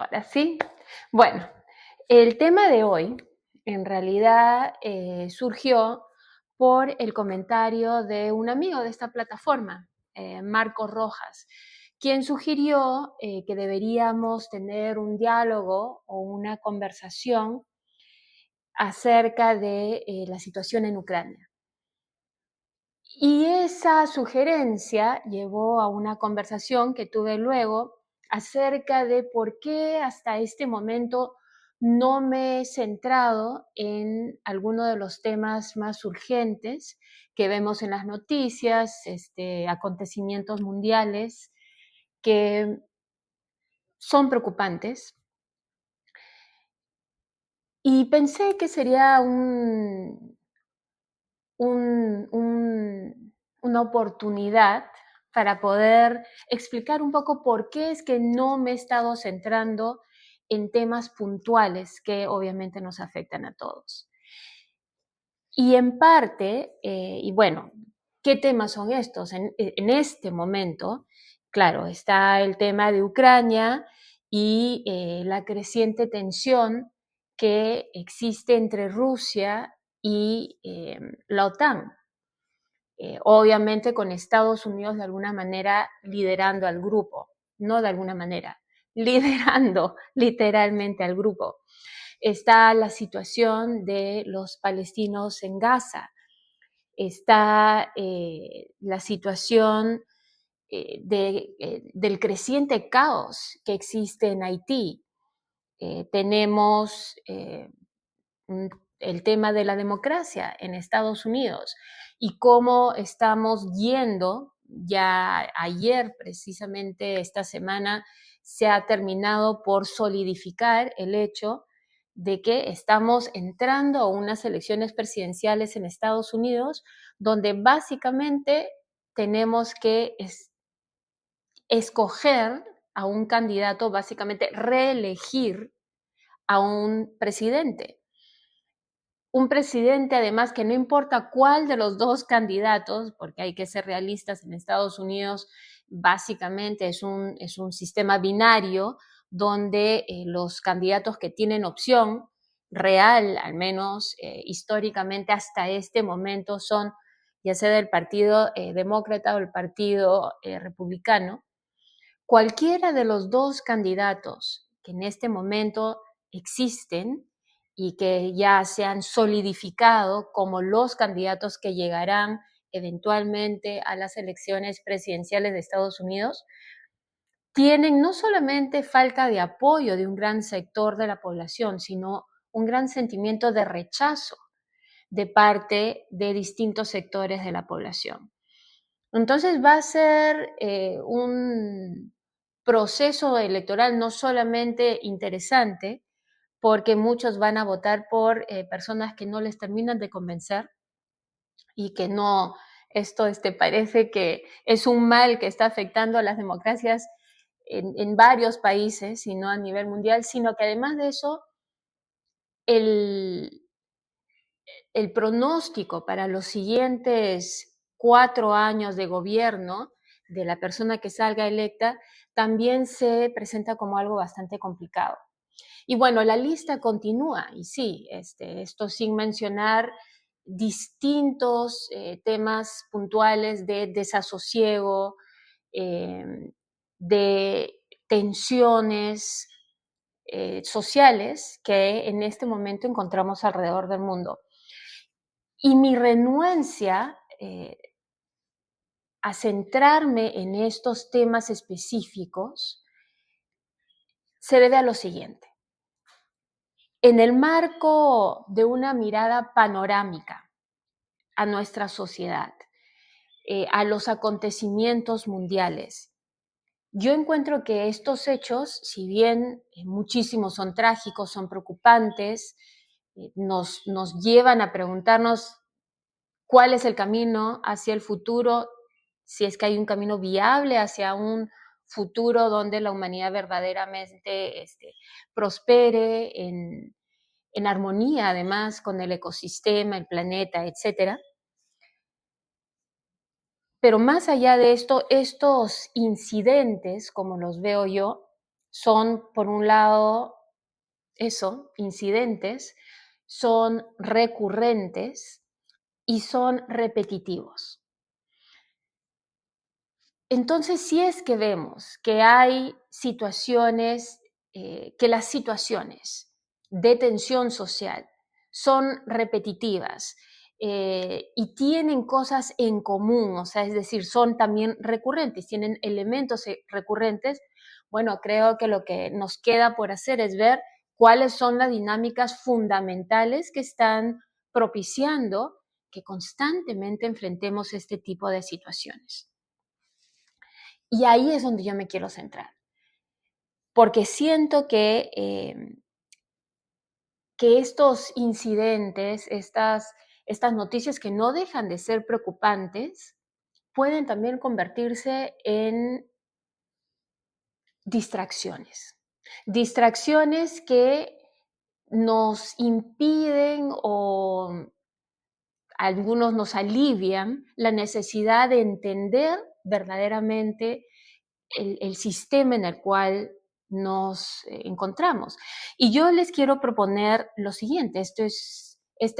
Ahora sí. Bueno, el tema de hoy en realidad surgió por el comentario de un amigo de esta plataforma, Marco Rojas, quien sugirió que deberíamos tener un diálogo o una conversación acerca de la situación en Ucrania. Y esa sugerencia llevó a una conversación que tuve luego acerca de por qué hasta este momento no me he centrado en alguno de los temas más urgentes que vemos en las noticias, acontecimientos mundiales que son preocupantes. Y pensé que sería una oportunidad para poder explicar un poco por qué es que no me he estado centrando en temas puntuales que obviamente nos afectan a todos. Y en parte, y bueno, ¿qué temas son estos? En este momento, claro, está el tema de Ucrania y la creciente tensión que existe entre Rusia y la OTAN. Obviamente con Estados Unidos de alguna manera liderando al grupo, no de alguna manera, liderando literalmente al grupo. Está la situación de los palestinos en Gaza, está la situación del creciente caos que existe en Haití. Tenemos el tema de la democracia en Estados Unidos y cómo estamos yendo, ya ayer precisamente esta semana se ha terminado por solidificar el hecho de que estamos entrando a unas elecciones presidenciales en Estados Unidos donde básicamente tenemos que escoger a un candidato, básicamente reelegir a un presidente. Un presidente, además, que no importa cuál de los dos candidatos, porque hay que ser realistas, en Estados Unidos básicamente es un sistema binario donde los candidatos que tienen opción real, al menos históricamente hasta este momento, son ya sea del Partido Demócrata o el Partido Republicano. Cualquiera de los dos candidatos que en este momento existen y que ya se han solidificado como los candidatos que llegarán eventualmente a las elecciones presidenciales de Estados Unidos, tienen no solamente falta de apoyo de un gran sector de la población, sino un gran sentimiento de rechazo de parte de distintos sectores de la población. Entonces va a ser un proceso electoral no solamente interesante, porque muchos van a votar por personas que no les terminan de convencer y que no, esto parece que es un mal que está afectando a las democracias en varios países, y no a nivel mundial, sino que además de eso, el, el pronóstico para los siguientes 4 años de gobierno de la persona que salga electa también se presenta como algo bastante complicado. Y bueno, la lista continúa, y sí, esto sin mencionar distintos temas puntuales de desasosiego, de tensiones sociales que en este momento encontramos alrededor del mundo. Y mi renuencia a centrarme en estos temas específicos se debe a lo siguiente. En el marco de una mirada panorámica a nuestra sociedad, a los acontecimientos mundiales, yo encuentro que estos hechos, si bien muchísimos son trágicos, son preocupantes, nos llevan a preguntarnos cuál es el camino hacia el futuro, si es que hay un camino viable hacia un futuro donde la humanidad verdaderamente prospere en armonía, además, con el ecosistema, el planeta, etc. Pero más allá de esto, estos incidentes, como los veo yo, son, por un lado, incidentes, son recurrentes y son repetitivos. Entonces, si es que vemos que hay situaciones, que las situaciones de tensión social son repetitivas y tienen cosas en común, o sea, es decir, son también recurrentes, tienen elementos recurrentes, bueno, creo que lo que nos queda por hacer es ver cuáles son las dinámicas fundamentales que están propiciando que constantemente enfrentemos este tipo de situaciones. Y ahí es donde yo me quiero centrar, porque siento que estos incidentes, estas noticias que no dejan de ser preocupantes, pueden también convertirse en distracciones. Distracciones que nos impiden o algunos nos alivian la necesidad de entender verdaderamente el sistema en el cual nos encontramos. Y yo les quiero proponer lo siguiente, esta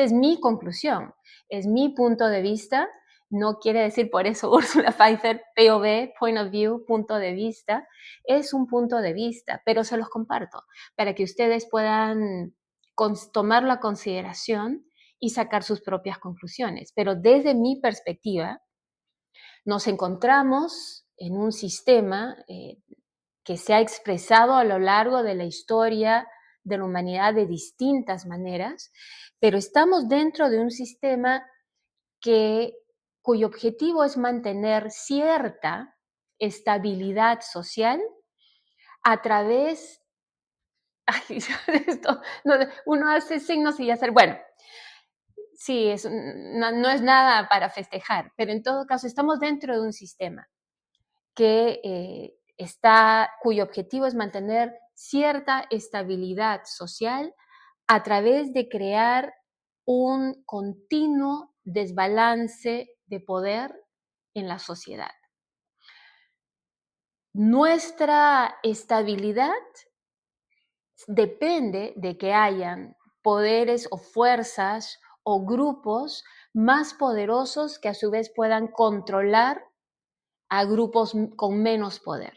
es mi conclusión, es mi punto de vista, no quiere decir por eso Ursula Pfeiffer, POV, Point of View, punto de vista, es un punto de vista, pero se los comparto para que ustedes puedan tomarlo a consideración y sacar sus propias conclusiones. Pero desde mi perspectiva, nos encontramos en un sistema que se ha expresado a lo largo de la historia de la humanidad de distintas maneras, pero estamos dentro de un sistema cuyo objetivo es mantener cierta estabilidad social a través, ay, esto, no, uno hace signos y ya hacer, bueno, sí, no es nada para festejar, pero en todo caso estamos dentro de un sistema cuyo objetivo es mantener cierta estabilidad social a través de crear un continuo desbalance de poder en la sociedad. Nuestra estabilidad depende de que hayan poderes o fuerzas o grupos más poderosos que a su vez puedan controlar a grupos con menos poder.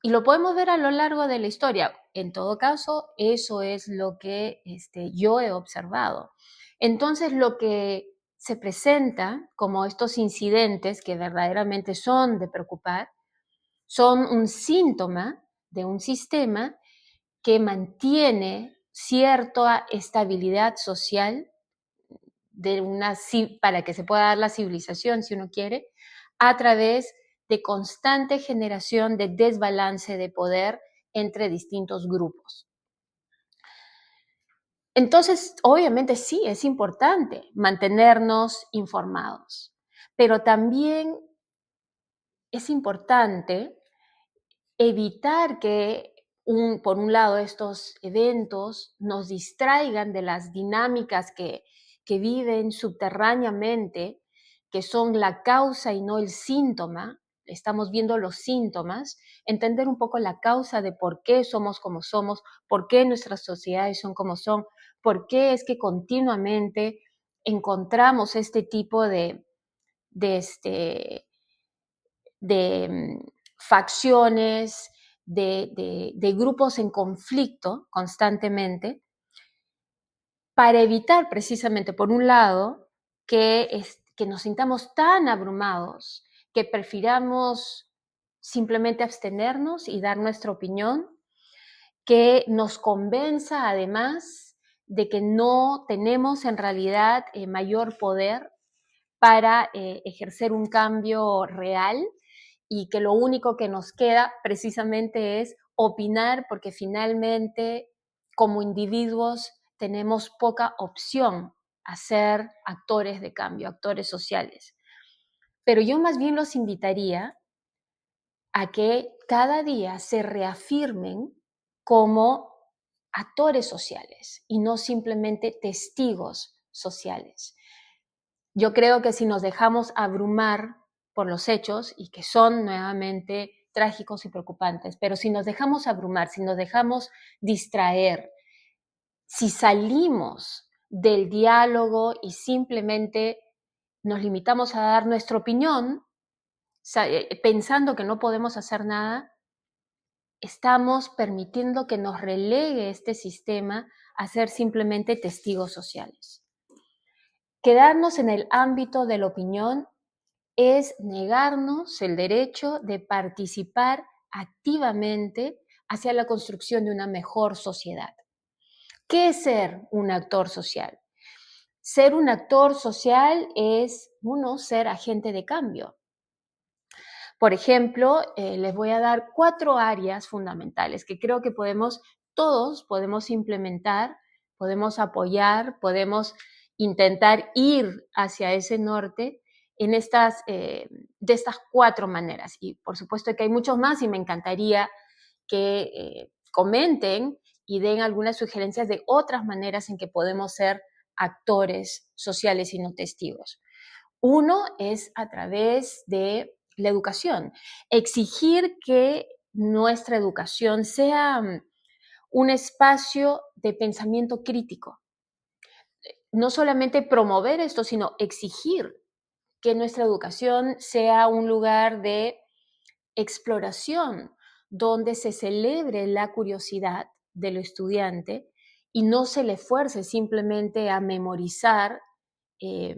Y lo podemos ver a lo largo de la historia. En todo caso, eso es lo que yo he observado. Entonces, lo que se presenta como estos incidentes que verdaderamente son de preocupar, son un síntoma de un sistema que mantiene cierta estabilidad social para que se pueda dar la civilización, si uno quiere, a través de constante generación de desbalance de poder entre distintos grupos. Entonces, obviamente sí, es importante mantenernos informados, pero también es importante evitar que, por un lado, estos eventos nos distraigan de las dinámicas que viven subterráneamente, que son la causa y no el síntoma. Estamos viendo los síntomas, entender un poco la causa de por qué somos como somos, por qué nuestras sociedades son como son, por qué es que continuamente encontramos este tipo de facciones, de grupos en conflicto constantemente, para evitar precisamente, por un lado, que nos sintamos tan abrumados que prefiramos simplemente abstenernos y dar nuestra opinión, que nos convenza además de que no tenemos en realidad mayor poder para ejercer un cambio real y que lo único que nos queda precisamente es opinar porque finalmente como individuos tenemos poca opción a ser actores de cambio, actores sociales. Pero yo más bien los invitaría a que cada día se reafirmen como actores sociales y no simplemente testigos sociales. Yo creo que si nos dejamos abrumar por los hechos y que son nuevamente trágicos y preocupantes, pero si nos dejamos abrumar, si nos dejamos distraer, si salimos del diálogo y simplemente nos limitamos a dar nuestra opinión, pensando que no podemos hacer nada, estamos permitiendo que nos relegue este sistema a ser simplemente testigos sociales. Quedarnos en el ámbito de la opinión es negarnos el derecho de participar activamente hacia la construcción de una mejor sociedad. ¿Qué es ser un actor social? Ser un actor social es, uno, ser agente de cambio. Por ejemplo, les voy a dar 4 áreas fundamentales que creo que todos podemos implementar, podemos apoyar, podemos intentar ir hacia ese norte de estas 4 maneras. Y por supuesto que hay muchos más y me encantaría que comenten y den algunas sugerencias de otras maneras en que podemos ser actores sociales y no testigos. Uno es a través de la educación. Exigir que nuestra educación sea un espacio de pensamiento crítico. No solamente promover esto, sino exigir que nuestra educación sea un lugar de exploración, donde se celebre la curiosidad del estudiante y no se le fuerce simplemente a memorizar eh,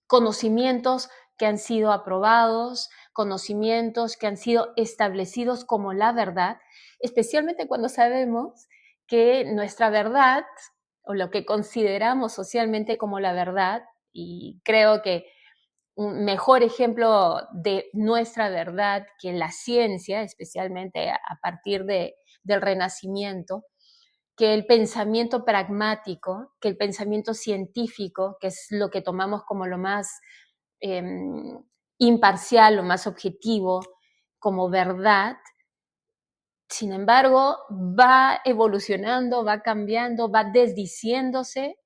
conocimientos que han sido aprobados, conocimientos que han sido establecidos como la verdad, especialmente cuando sabemos que nuestra verdad o lo que consideramos socialmente como la verdad, y creo que un mejor ejemplo de nuestra verdad que la ciencia, especialmente a partir del Renacimiento, que el pensamiento pragmático, que el pensamiento científico, que es lo que tomamos como lo más eh, imparcial, lo más objetivo, como verdad, sin embargo, va evolucionando, va cambiando, va desdiciéndose,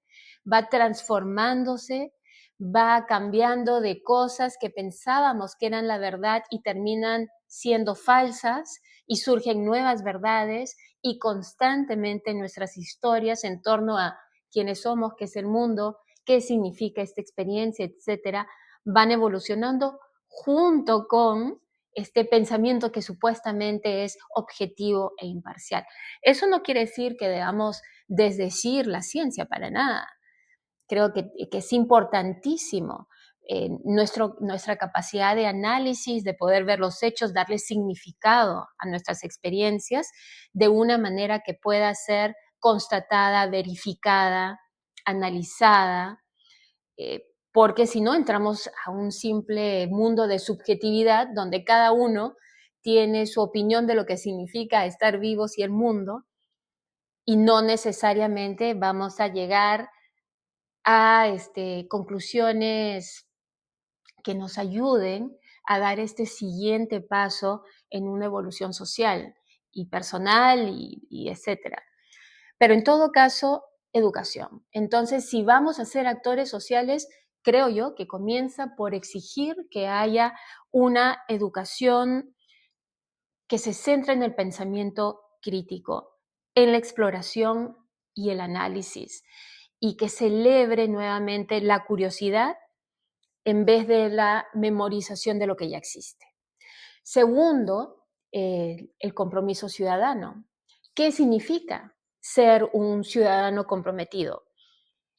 va transformándose, va cambiando de cosas que pensábamos que eran la verdad y terminan siendo falsas y surgen nuevas verdades y constantemente nuestras historias en torno a quiénes somos, qué es el mundo, qué significa esta experiencia, etcétera, van evolucionando junto con este pensamiento que supuestamente es objetivo e imparcial. Eso no quiere decir que debamos desdecir la ciencia para nada. Creo que es importantísimo nuestra capacidad de análisis, de poder ver los hechos, darle significado a nuestras experiencias de una manera que pueda ser constatada, verificada, analizada, porque si no entramos a un simple mundo de subjetividad donde cada uno tiene su opinión de lo que significa estar vivos y el mundo, y no necesariamente vamos a llegar a conclusiones que nos ayuden a dar este siguiente paso en una evolución social y personal y etcétera. Pero en todo caso, educación. Entonces, si vamos a ser actores sociales, creo yo que comienza por exigir que haya una educación que se centre en el pensamiento crítico, en la exploración y el análisis, y que celebre nuevamente la curiosidad en vez de la memorización de lo que ya existe. Segundo, el compromiso ciudadano. ¿Qué significa ser un ciudadano comprometido?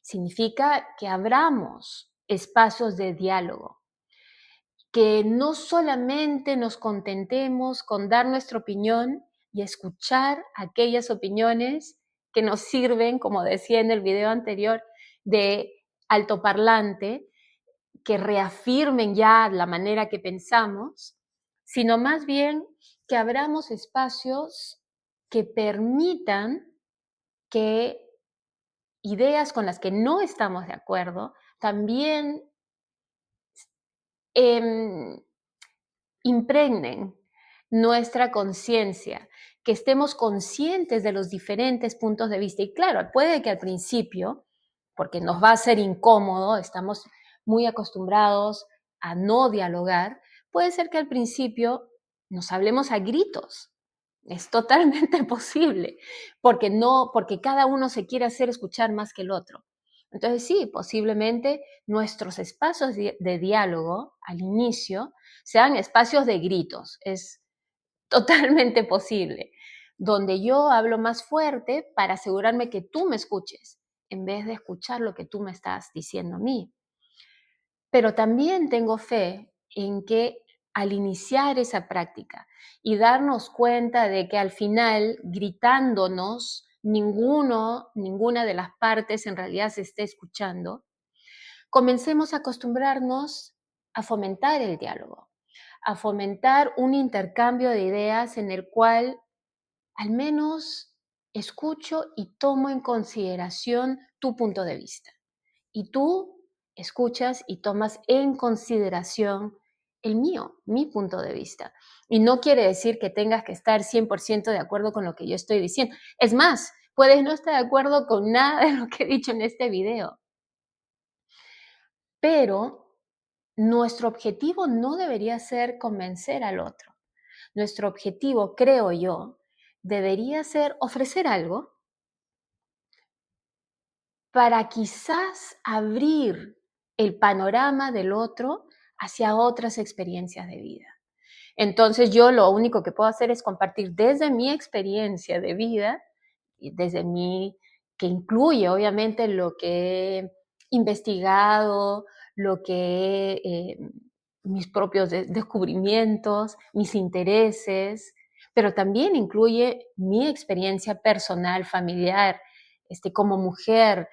Significa que abramos espacios de diálogo, que no solamente nos contentemos con dar nuestra opinión y escuchar aquellas opiniones que nos sirven, como decía en el video anterior, de altoparlante, que reafirmen ya la manera que pensamos, sino más bien que abramos espacios que permitan que ideas con las que no estamos de acuerdo también eh, impregnen nuestra conciencia, que estemos conscientes de los diferentes puntos de vista. Y claro, puede que al principio, porque nos va a ser incómodo, estamos muy acostumbrados a no dialogar, puede ser que al principio nos hablemos a gritos. Es totalmente posible, porque cada uno se quiere hacer escuchar más que el otro. Entonces sí, posiblemente nuestros espacios de diálogo al inicio sean espacios de gritos. Es totalmente posible, donde yo hablo más fuerte para asegurarme que tú me escuches, en vez de escuchar lo que tú me estás diciendo a mí. Pero también tengo fe en que al iniciar esa práctica y darnos cuenta de que al final, gritándonos, ninguna de las partes en realidad se esté escuchando, comencemos a acostumbrarnos a fomentar el diálogo, a fomentar un intercambio de ideas en el cual al menos escucho y tomo en consideración tu punto de vista. Y tú escuchas y tomas en consideración el mío, mi punto de vista. Y no quiere decir que tengas que estar 100% de acuerdo con lo que yo estoy diciendo. Es más, puedes no estar de acuerdo con nada de lo que he dicho en este video. Pero nuestro objetivo no debería ser convencer al otro. Nuestro objetivo, creo yo, debería ser ofrecer algo para quizás abrir el panorama del otro hacia otras experiencias de vida. Entonces yo lo único que puedo hacer es compartir desde mi experiencia de vida, y desde mi, que incluye obviamente lo que he investigado, lo que mis propios descubrimientos, mis intereses, pero también incluye mi experiencia personal, familiar, como mujer,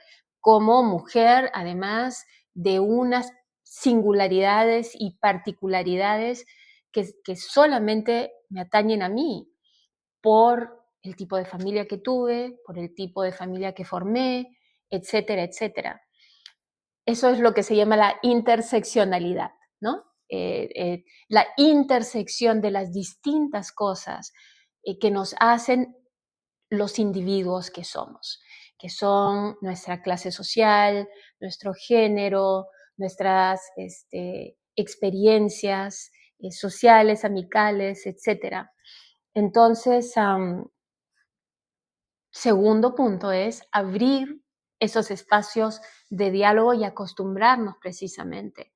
además de unas singularidades y particularidades que solamente me atañen a mí por el tipo de familia que tuve, por el tipo de familia que formé, etcétera, etcétera. Eso es lo que se llama la interseccionalidad, ¿no? La intersección de las distintas cosas que nos hacen los individuos que son nuestra clase social, nuestro género, nuestras experiencias sociales, amicales, etc. Entonces, segundo punto es abrir esos espacios de diálogo y acostumbrarnos precisamente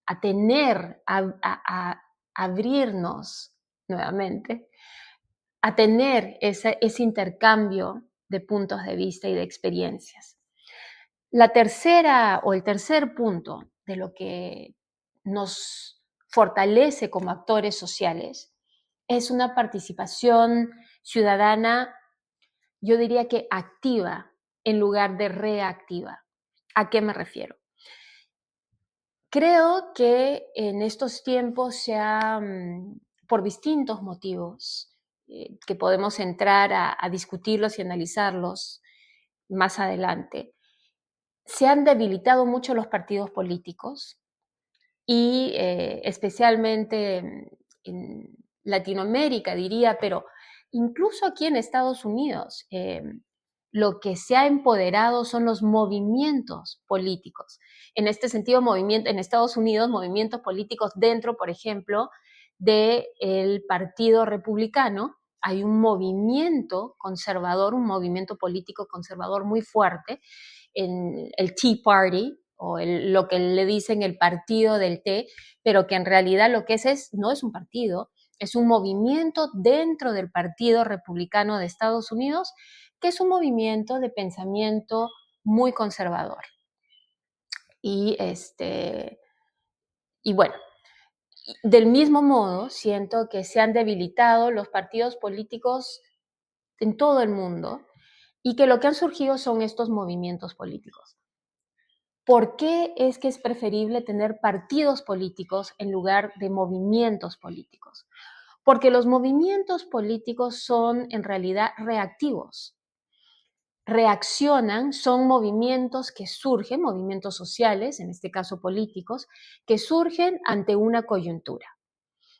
a tener, a abrirnos nuevamente, a tener ese intercambio de puntos de vista y de experiencias. La tercera o el tercer punto de lo que nos fortalece como actores sociales es una participación ciudadana, yo diría que activa en lugar de reactiva. ¿A qué me refiero? Creo que en estos tiempos por distintos motivos, que podemos entrar a discutirlos y analizarlos más adelante, se han debilitado mucho los partidos políticos y especialmente en Latinoamérica, diría, pero incluso aquí en Estados Unidos, lo que se ha empoderado son los movimientos políticos. En este sentido, en Estados Unidos, movimientos políticos dentro, por ejemplo, del Partido Republicano. Hay un movimiento conservador, un movimiento político conservador muy fuerte, en el Tea Party, o lo que le dicen el partido del té, pero que en realidad lo que no es un partido, es un movimiento dentro del Partido Republicano de Estados Unidos, que es un movimiento de pensamiento muy conservador. Y bueno, del mismo modo, siento que se han debilitado los partidos políticos en todo el mundo y que lo que han surgido son estos movimientos políticos. ¿Por qué es que es preferible tener partidos políticos en lugar de movimientos políticos? Porque los movimientos políticos son en realidad reactivos. Reaccionan, son movimientos que surgen, movimientos sociales, en este caso políticos, que surgen ante una coyuntura.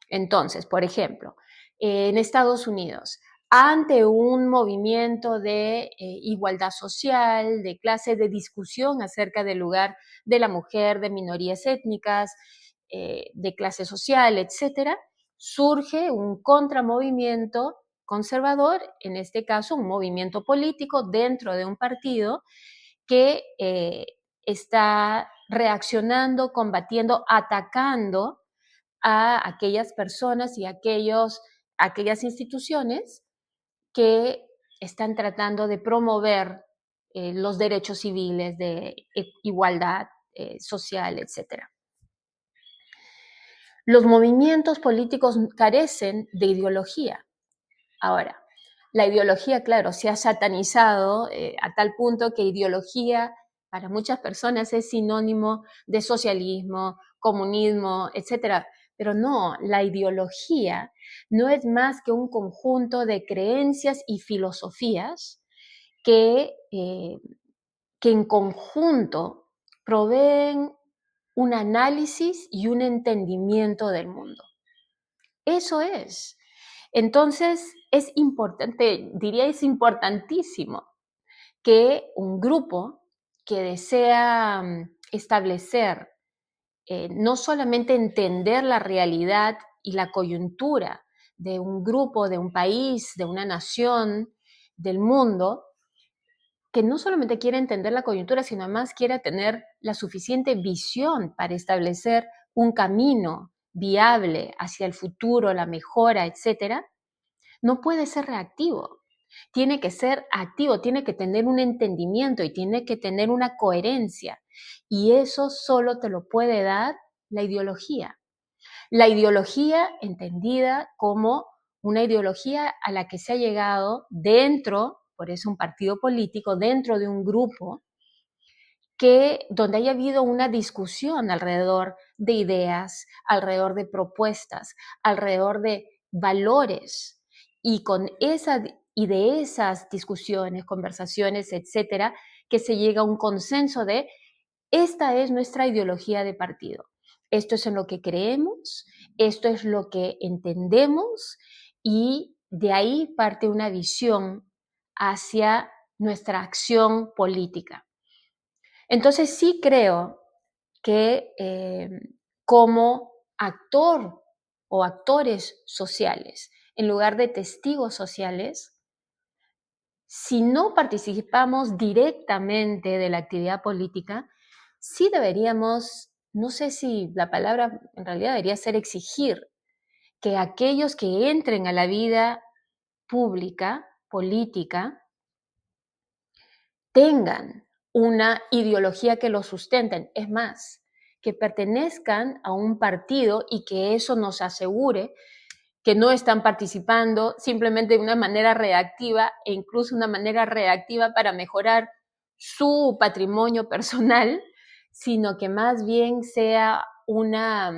Entonces, por ejemplo, en Estados Unidos, ante un movimiento de igualdad social, de clase, de discusión acerca del lugar de la mujer, de minorías étnicas, de clase social, etcétera, surge un contramovimiento conservador, en este caso un movimiento político dentro de un partido que está reaccionando, combatiendo, atacando a aquellas personas y aquellas instituciones que están tratando de promover los derechos civiles, de igualdad social, etc. Los movimientos políticos carecen de ideología. Ahora, la ideología, claro, se ha satanizado a tal punto que ideología para muchas personas es sinónimo de socialismo, comunismo, etc. Pero no, la ideología no es más que un conjunto de creencias y filosofías que en conjunto proveen un análisis y un entendimiento del mundo. Eso es. Entonces, es importante, diría es importantísimo que un grupo que desea establecer, no solamente entender la realidad y la coyuntura de un grupo, de un país, de una nación, del mundo, que no solamente quiere entender la coyuntura, sino además quiere tener la suficiente visión para establecer un camino viable hacia el futuro, la mejora, etcétera, no puede ser reactivo. Tiene que ser activo, tiene que tener un entendimiento y tiene que tener una coherencia. Y eso solo te lo puede dar la ideología. La ideología entendida como una ideología a la que se ha llegado dentro, por eso un partido político, dentro de un grupo, donde haya habido una discusión alrededor de ideas, alrededor de propuestas, alrededor de valores. Y de esas discusiones, conversaciones, etcétera, que se llega a un consenso de esta es nuestra ideología de partido. Esto es en lo que creemos, esto es lo que entendemos y de ahí parte una visión hacia nuestra acción política. Entonces sí creo que como actor o actores sociales, en lugar de testigos sociales, si no participamos directamente de la actividad política, sí deberíamos, no sé si la palabra en realidad debería ser exigir, que aquellos que entren a la vida pública, política, tengan una ideología que los sustenten. Es más, que pertenezcan a un partido y que eso nos asegure que no están participando simplemente de una manera reactiva e incluso una manera reactiva para mejorar su patrimonio personal, sino que más bien sea una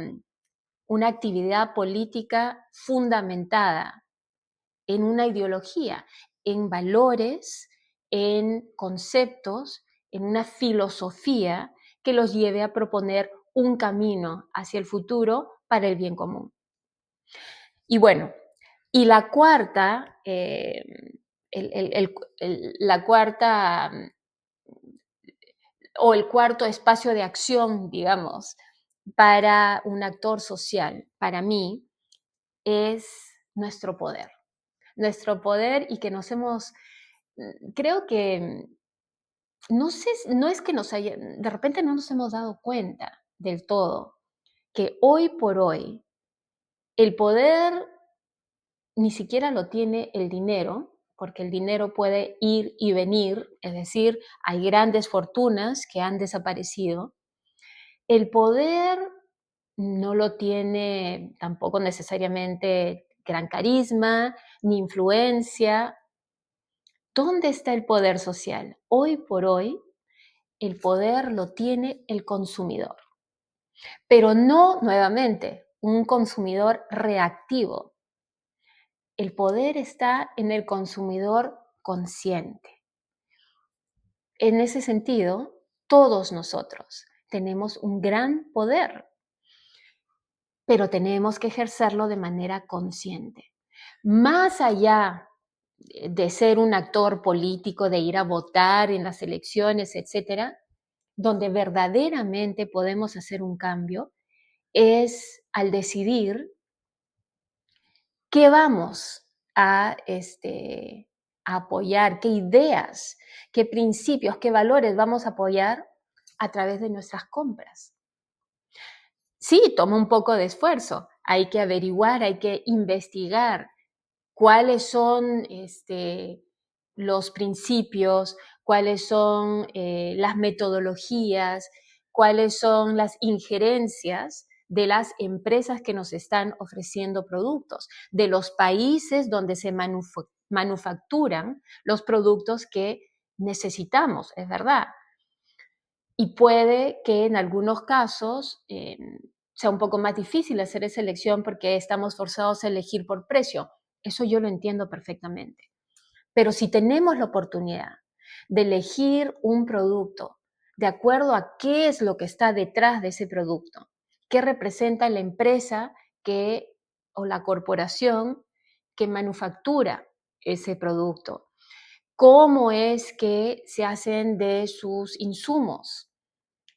actividad política fundamentada en una ideología, en valores, en conceptos, en una filosofía que los lleve a proponer un camino hacia el futuro para el bien común. Y bueno, y la cuarta, la cuarta o el cuarto espacio de acción, digamos, para un actor social, para mí, es nuestro poder. Nuestro poder y que creo que, no sé, no es que de repente no nos hemos dado cuenta del todo que hoy por hoy el poder ni siquiera lo tiene el dinero, porque el dinero puede ir y venir, es decir, hay grandes fortunas que han desaparecido. El poder no lo tiene tampoco necesariamente gran carisma ni influencia. ¿Dónde está el poder social? Hoy por hoy, el poder lo tiene el consumidor, pero no nuevamente un consumidor reactivo. El poder está en el consumidor consciente. En ese sentido, todos nosotros tenemos un gran poder, pero tenemos que ejercerlo de manera consciente. Más allá de ser un actor político, de ir a votar en las elecciones, etcétera, donde verdaderamente podemos hacer un cambio es al decidir ¿Qué vamos a apoyar? ¿Qué ideas, qué principios, qué valores vamos a apoyar a través de nuestras compras? Sí, toma un poco de esfuerzo. Hay que averiguar, hay que investigar cuáles son los principios, cuáles son las metodologías, cuáles son las injerencias de las empresas que nos están ofreciendo productos, de los países donde se manufacturan los productos que necesitamos, es verdad. Y puede que en algunos casos sea un poco más difícil hacer esa elección porque estamos forzados a elegir por precio. Eso yo lo entiendo perfectamente. Pero si tenemos la oportunidad de elegir un producto de acuerdo a qué es lo que está detrás de ese producto, qué representa la empresa o la corporación que manufactura ese producto, cómo es que se hacen de sus insumos,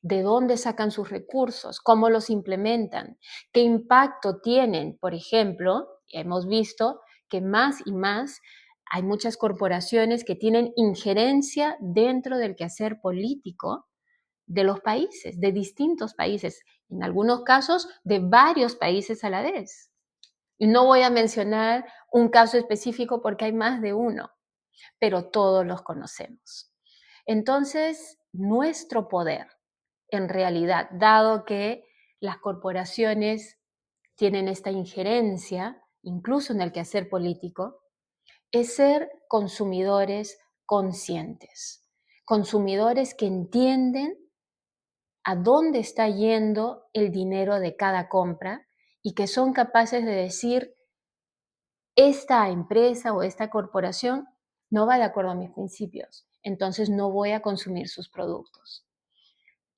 de dónde sacan sus recursos, cómo los implementan, qué impacto tienen. Por ejemplo, hemos visto que más y más hay muchas corporaciones que tienen injerencia dentro del quehacer político de los países, de distintos países, en algunos casos de varios países a la vez. Y no voy a mencionar un caso específico porque hay más de uno, pero todos los conocemos. Entonces, nuestro poder, en realidad, dado que las corporaciones tienen esta injerencia, incluso en el quehacer político, es ser consumidores conscientes, consumidores que entienden a dónde está yendo el dinero de cada compra y que son capaces de decir, esta empresa o esta corporación no va de acuerdo a mis principios, entonces no voy a consumir sus productos.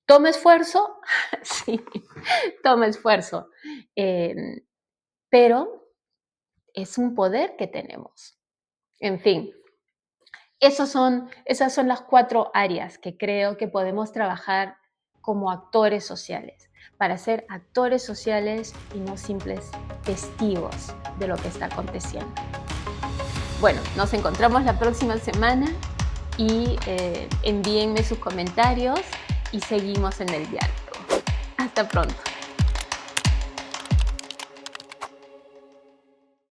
¿Toma esfuerzo? Sí, toma esfuerzo, pero es un poder que tenemos. En fin, esas son las 4 áreas que creo que podemos trabajar como actores sociales, para ser actores sociales y no simples testigos de lo que está aconteciendo. Bueno, nos encontramos la próxima semana y envíenme sus comentarios y seguimos en el diálogo. Hasta pronto.